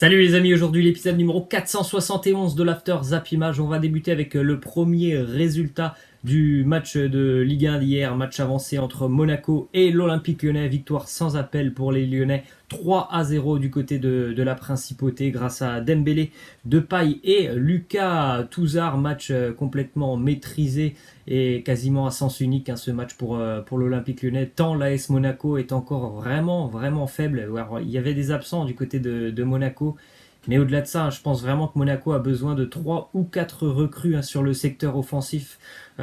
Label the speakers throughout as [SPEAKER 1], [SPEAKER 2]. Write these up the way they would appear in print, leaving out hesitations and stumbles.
[SPEAKER 1] Salut les amis, aujourd'hui l'épisode numéro 471 de l'After Zap Image. On va débuter avec le premier résultat du match de Ligue 1 d'hier, match avancé entre Monaco et l'Olympique Lyonnais. Victoire sans appel pour les Lyonnais, 3-0 du côté de la Principauté grâce à Dembélé, Depay et Lucas Touzard. Match complètement maîtrisé et quasiment à sens unique, ce match pour l'Olympique Lyonnais, tant l'AS Monaco est encore vraiment faible. Alors, il y avait des absents du côté de Monaco, mais au-delà de ça, je pense vraiment que Monaco a besoin de 3 ou 4 recrues sur le secteur offensif,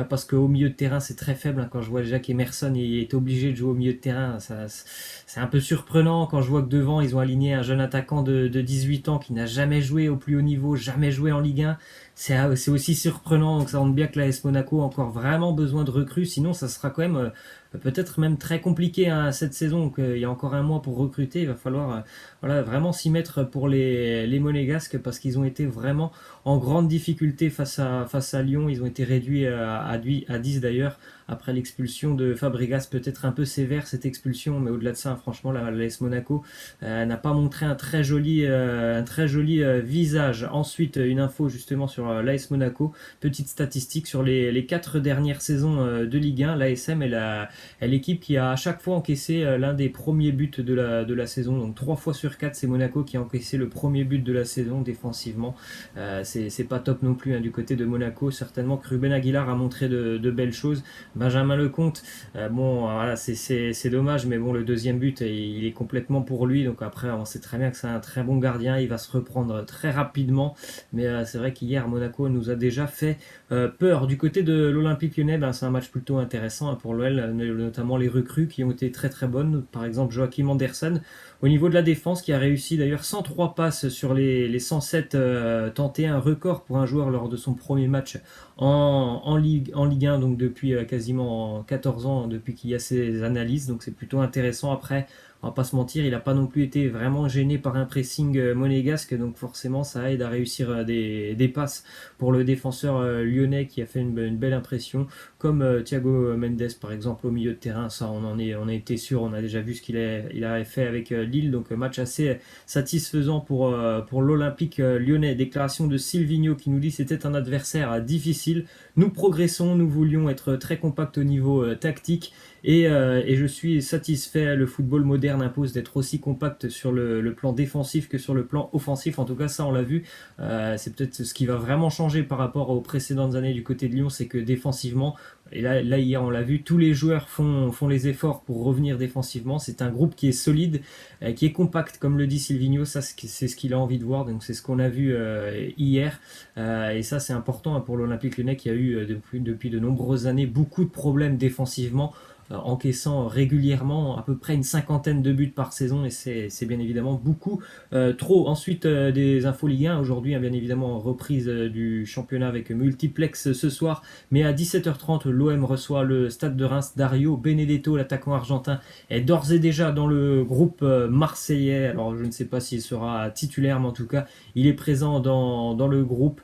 [SPEAKER 1] parce qu'au milieu de terrain c'est très faible. Quand je vois déjà qu'Emerson est obligé de jouer au milieu de terrain, c'est un peu surprenant. Quand je vois que devant ils ont aligné un jeune attaquant de 18 ans qui n'a jamais joué au plus haut niveau, jamais joué en Ligue 1, c'est aussi surprenant. Donc ça montre bien que l'AS Monaco a encore vraiment besoin de recrues, sinon ça sera quand même peut-être même très compliqué cette saison. Donc, il y a encore un mois pour recruter, il va falloir vraiment s'y mettre pour les Monégasques, parce qu'ils ont été vraiment en grande difficulté face à Lyon. Ils ont été réduits à 10 d'ailleurs, après l'expulsion de Fabregas, peut-être un peu sévère cette expulsion, mais au-delà de ça, franchement, l'AS Monaco n'a pas montré un très joli visage. Ensuite, une info justement sur l'AS Monaco, petite statistique sur les 4 dernières saisons de Ligue 1, l'ASM est l'équipe qui a à chaque fois encaissé l'un des premiers buts de la saison. Donc 3 fois sur 4, c'est Monaco qui a encaissé le premier but de la saison défensivement. C'est pas top non plus du côté de Monaco. Certainement que Ruben Aguilar a montré de belles choses. Benjamin Lecomte, voilà, c'est dommage, mais bon, le deuxième but, il est complètement pour lui. Donc après, on sait très bien que c'est un très bon gardien. Il va se reprendre très rapidement. Mais c'est vrai qu'hier, Monaco nous a déjà fait peur. Du côté de l'Olympique Lyonnais, c'est un match plutôt intéressant pour l'OL, notamment les recrues qui ont été très bonnes. Par exemple, Joachim Andersen, au niveau de la défense, qui a réussi d'ailleurs 103 passes sur les 107 tentées, un record pour un joueur lors de son premier match en Ligue 1, donc depuis quasiment 14 ans, depuis qu'il y a ces analyses. Donc c'est plutôt intéressant. Après, on va pas se mentir, il n'a pas non plus été vraiment gêné par un pressing monégasque, donc forcément ça aide à réussir des passes pour le défenseur lyonnais, qui a fait une belle impression, comme Thiago Mendes par exemple au milieu de terrain. Ça, on a été sûr, on a déjà vu ce il a fait avec Lille. Donc match assez satisfaisant pour l'Olympique lyonnais. Déclaration de Silvinho qui nous dit: c'était un adversaire difficile, nous progressons, nous voulions être très compact au niveau tactique, et je suis satisfait. Le football moderne impose d'être aussi compact sur le plan défensif que sur le plan offensif. En tout cas, ça, on l'a vu. C'est peut-être ce qui va vraiment changer par rapport aux précédentes années du côté de Lyon, c'est que défensivement, et là hier on l'a vu, tous les joueurs font les efforts pour revenir défensivement. C'est un groupe qui est solide, qui est compact, comme le dit Silvinho. Ça, c'est ce qu'il a envie de voir. Donc c'est ce qu'on a vu hier. Et ça, c'est important pour l'Olympique Lyonnais, qui a eu depuis de nombreuses années beaucoup de problèmes défensivement, encaissant régulièrement à peu près une cinquantaine de buts par saison, et c'est bien évidemment beaucoup trop. Ensuite, des infos Ligue 1 aujourd'hui, bien évidemment reprise du championnat avec multiplex ce soir, mais à 17h30 l'OM reçoit le Stade de Reims. Dario Benedetto, l'attaquant argentin, est d'ores et déjà dans le groupe marseillais. Alors je ne sais pas s'il sera titulaire, mais en tout cas il est présent dans le groupe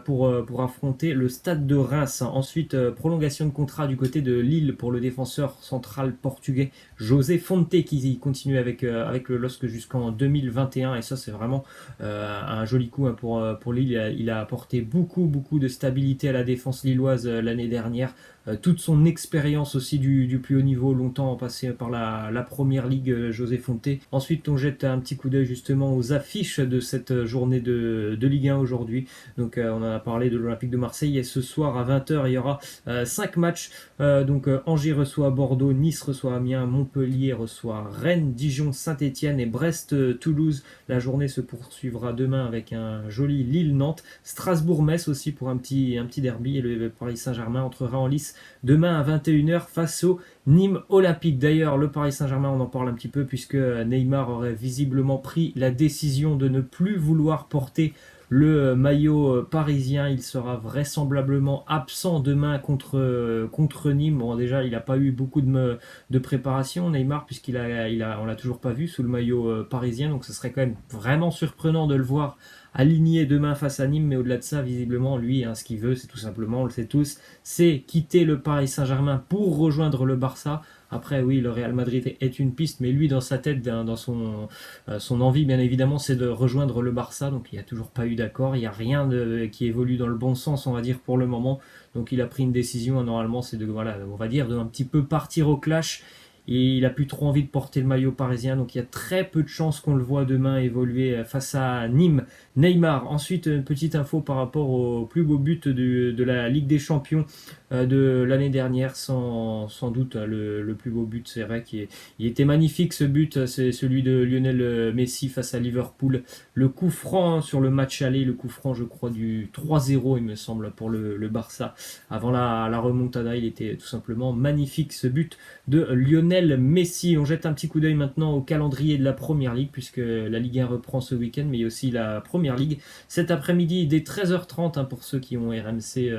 [SPEAKER 1] pour affronter le Stade de Reims. Ensuite, prolongation de contrat du côté de Lille pour le défenseur central portugais José Fonte, qui continue avec le LOSC jusqu'en 2021. Et ça, c'est vraiment un joli coup pour Lille. Il a apporté beaucoup de stabilité à la défense lilloise l'année dernière. Toute son expérience aussi du plus haut niveau, longtemps passé par la première ligue, José Fonte. Ensuite, on jette un petit coup d'œil justement aux affiches de cette journée de Ligue 1 aujourd'hui. Donc on en a parlé de l'Olympique de Marseille, et ce soir à 20h il y aura 5 matchs. Donc Angers reçoit Bordeaux, Nice reçoit Amiens, Montpellier reçoit Rennes, Dijon, Saint-Etienne et Brest-Toulouse. La journée se poursuivra demain avec un joli Lille-Nantes, Strasbourg-Metz aussi pour un petit derby, et le Paris Saint-Germain entrera en lice demain à 21h face au Nîmes Olympique. D'ailleurs, le Paris Saint-Germain, on en parle un petit peu, puisque Neymar aurait visiblement pris la décision de ne plus vouloir porter le maillot parisien. Il sera vraisemblablement absent demain contre Nîmes. Bon, déjà, il n'a pas eu beaucoup de préparation, Neymar, on l'a toujours pas vu sous le maillot parisien. Donc ce serait quand même vraiment surprenant de le voir aligné demain face à Nîmes. Mais au-delà de ça, visiblement, lui, ce qu'il veut, c'est tout simplement, on le sait tous, c'est quitter le Paris Saint-Germain pour rejoindre le Barça. Après, oui, le Real Madrid est une piste, mais lui, dans sa tête, dans son envie, bien évidemment, c'est de rejoindre le Barça. Donc, il n'y a toujours pas eu d'accord. Il n'y a rien qui évolue dans le bon sens, on va dire, pour le moment. Donc, il a pris une décision. Normalement, c'est de, voilà, on va dire, de un petit peu partir au clash. Et il a plus trop envie de porter le maillot parisien, donc il y a très peu de chances qu'on le voit demain évoluer face à Nîmes. Neymar, ensuite une petite info par rapport au plus beau but de la Ligue des Champions de l'année dernière, sans doute le plus beau but, c'est vrai qu'il était magnifique ce but, c'est celui de Lionel Messi face à Liverpool. Le coup franc sur le match aller, le coup franc je crois du 3-0 il me semble pour le Barça. Avant la remontada, il était tout simplement magnifique ce but de Lionel Messi. On jette un petit coup d'œil maintenant au calendrier de la Première Ligue, puisque la Ligue 1 reprend ce week-end, mais il y a aussi la Première Ligue. Cet après-midi, dès 13h30, pour ceux qui ont RMC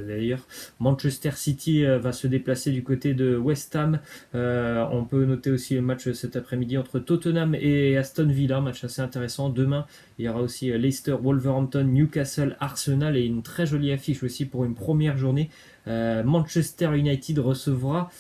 [SPEAKER 1] d'ailleurs, Manchester City va se déplacer du côté de West Ham. On peut noter aussi le match cet après-midi entre Tottenham et Aston Villa, match assez intéressant. Demain, il y aura aussi Leicester, Wolverhampton, Newcastle, Arsenal et une très jolie affiche aussi pour une première journée. Manchester United recevra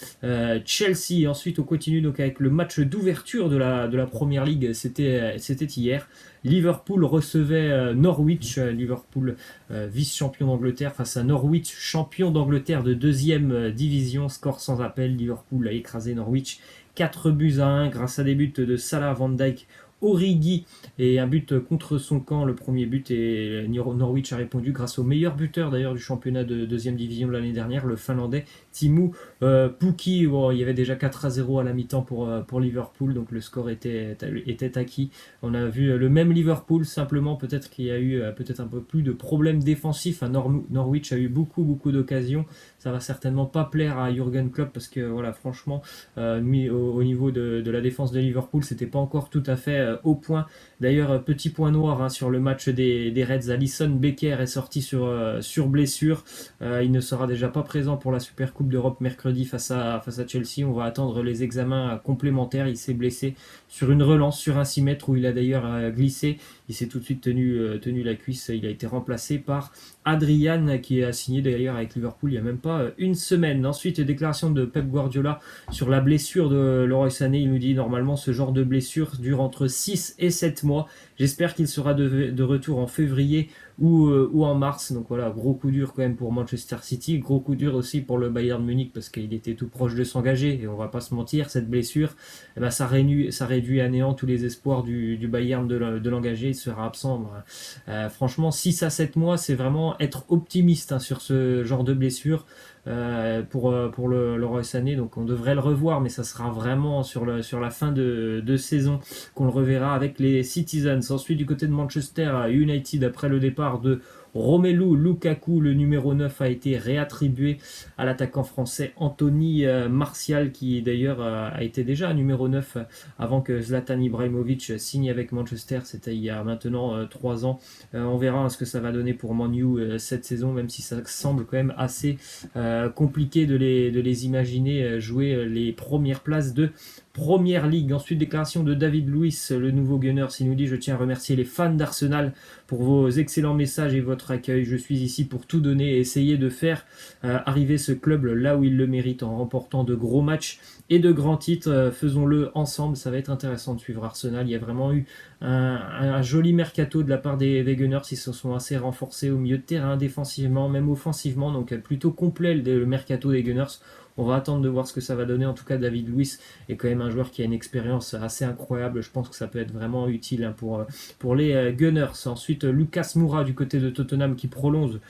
[SPEAKER 1] Chelsea. Ensuite, on continue donc avec le match d'ouverture de la Première Ligue. C'était hier. Liverpool recevait Norwich. Liverpool, vice-champion d'Angleterre, face à Norwich, champion d'Angleterre de deuxième division. Score sans appel. Liverpool a écrasé Norwich 4-1 grâce à des buts de Salah, Van Dijk, Origi et un but contre son camp, le premier but, et Norwich a répondu grâce au meilleur buteur d'ailleurs du championnat de deuxième division de l'année dernière, le finlandais Teemu Pukki. Bon, il y avait déjà 4-0 à la mi-temps pour Liverpool, donc le score était acquis. On a vu le même Liverpool, simplement peut-être qu'il y a eu peut-être un peu plus de problèmes défensifs. Norwich a eu beaucoup d'occasions. Ça va certainement pas plaire à Jürgen Klopp parce que voilà, franchement, au niveau de la défense de Liverpool, c'était pas encore tout à fait au point. D'ailleurs, petit point noir sur le match des Reds. Alisson Becker est sorti sur blessure. Il ne sera déjà pas présent pour la Super Coupe d'Europe mercredi face à Chelsea. On va attendre les examens complémentaires. Il s'est blessé sur une relance sur un 6 mètres où il a d'ailleurs glissé. Il s'est tout de suite tenu la cuisse. Il a été remplacé par Adrian, qui a signé d'ailleurs avec Liverpool il n'y a même pas une semaine. Ensuite, déclaration de Pep Guardiola sur la blessure de Leroy Sané. Il nous dit normalement ce genre de blessure dure entre 6 et 7 mois. J'espère qu'il sera de retour en février ou en mars. Donc voilà, gros coup dur quand même pour Manchester City. Gros coup dur aussi pour le Bayern Munich parce qu'il était tout proche de s'engager. Et on va pas se mentir, cette blessure, ça réduit à néant tous les espoirs du Bayern de l'engager. Il sera absent. Franchement, 6 à 7 mois, c'est vraiment être optimiste sur ce genre de blessure. Pour le Roy Sané, donc on devrait le revoir, mais ça sera vraiment sur la fin de saison qu'on le reverra avec les Citizens. Ensuite, du côté de Manchester United, après le départ de Romelu Lukaku, le numéro 9 a été réattribué à l'attaquant français Anthony Martial, qui d'ailleurs a été déjà numéro 9 avant que Zlatan Ibrahimovic signe avec Manchester. C'était il y a maintenant 3 ans. On verra ce que ça va donner pour Man U cette saison, même si ça semble quand même assez compliqué de les imaginer jouer les premières places de Première Ligue. Ensuite, déclaration de David Luiz, le nouveau Gunners. Il nous dit: je tiens à remercier les fans d'Arsenal pour vos excellents messages et votre accueil. Je suis ici pour tout donner et essayer de faire arriver ce club là où il le mérite en remportant de gros matchs et de grands titres. Faisons-le ensemble. Ça va être intéressant de suivre Arsenal. Il y a vraiment eu un joli mercato de la part des Gunners. Ils se sont assez renforcés au milieu de terrain, défensivement, même offensivement. Donc plutôt complet le mercato des Gunners. On va attendre de voir ce que ça va donner. En tout cas, David Luiz est quand même un joueur qui a une expérience assez incroyable. Je pense que ça peut être vraiment utile pour les Gunners. Ensuite, Lucas Moura du côté de Tottenham qui prolonge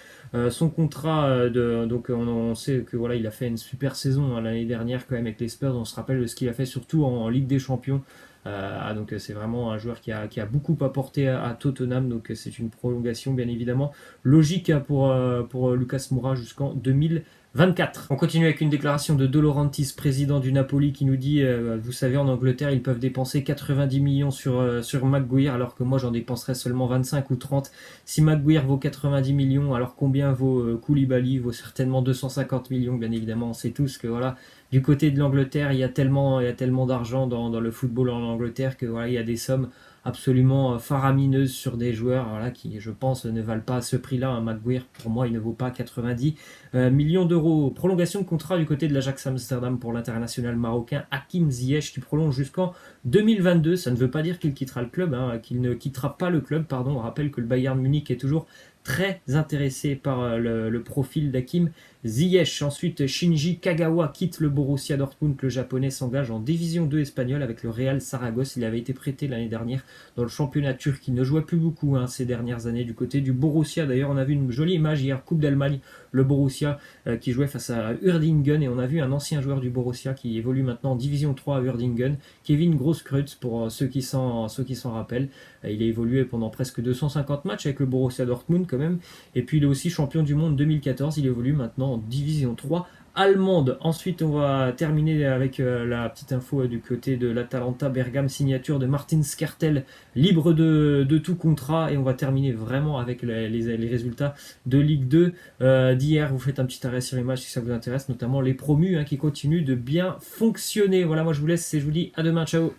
[SPEAKER 1] son contrat. Donc on sait que voilà, il a fait une super saison l'année dernière quand même avec les Spurs. On se rappelle de ce qu'il a fait surtout en Ligue des Champions. Donc c'est vraiment un joueur qui a beaucoup apporté à Tottenham. Donc c'est une prolongation bien évidemment logique pour Lucas Moura jusqu'en 2024. On continue avec une déclaration de De Laurentiis, président du Napoli, qui nous dit vous savez, en Angleterre, ils peuvent dépenser 90 millions sur Maguire, alors que moi j'en dépenserais seulement 25 ou 30. Si Maguire vaut 90 millions, alors combien vaut Koulibaly? Vaut certainement 250 millions, bien évidemment. On sait tous que voilà, du côté de l'Angleterre, il y a tellement d'argent dans le football en Angleterre que voilà, il y a des sommes absolument faramineuse sur des joueurs voilà, qui, je pense, ne valent pas ce prix-là. Un Maguire, pour moi, il ne vaut pas 90 millions d'euros. Prolongation de contrat du côté de l'Ajax Amsterdam pour l'international marocain Hakim Ziyech qui prolonge jusqu'en 2022. Ça ne veut pas dire qu'il quittera le club, hein, qu'il ne quittera pas le club. Pardon. On rappelle que le Bayern Munich est toujours très intéressé par le profil d'Hakim Ziyech. Ensuite, Shinji Kagawa quitte le Borussia Dortmund. Le japonais s'engage en division 2 espagnole avec le Real Saragosse. Il avait été prêté l'année dernière dans le championnat turc. Il ne jouait plus beaucoup ces dernières années du côté du Borussia. D'ailleurs, on a vu une jolie image hier, Coupe d'Allemagne, le Borussia qui jouait face à Uerdingen. Et on a vu un ancien joueur du Borussia qui évolue maintenant en division 3 à Uerdingen, Kevin Grosskreutz, pour ceux qui s'en rappellent. Il a évolué pendant presque 250 matchs avec le Borussia Dortmund quand même. Et puis il est aussi champion du monde 2014. Il évolue maintenant en division 3 allemande. Ensuite, on va terminer avec la petite info du côté de l'Atalanta Bergame, signature de Martin Skrtel, libre de tout contrat. Et on va terminer vraiment avec les résultats de Ligue 2 d'hier. Vous faites un petit arrêt sur l'image si ça vous intéresse, notamment les promus qui continuent de bien fonctionner. Voilà, moi je vous laisse et je vous dis à demain. Ciao.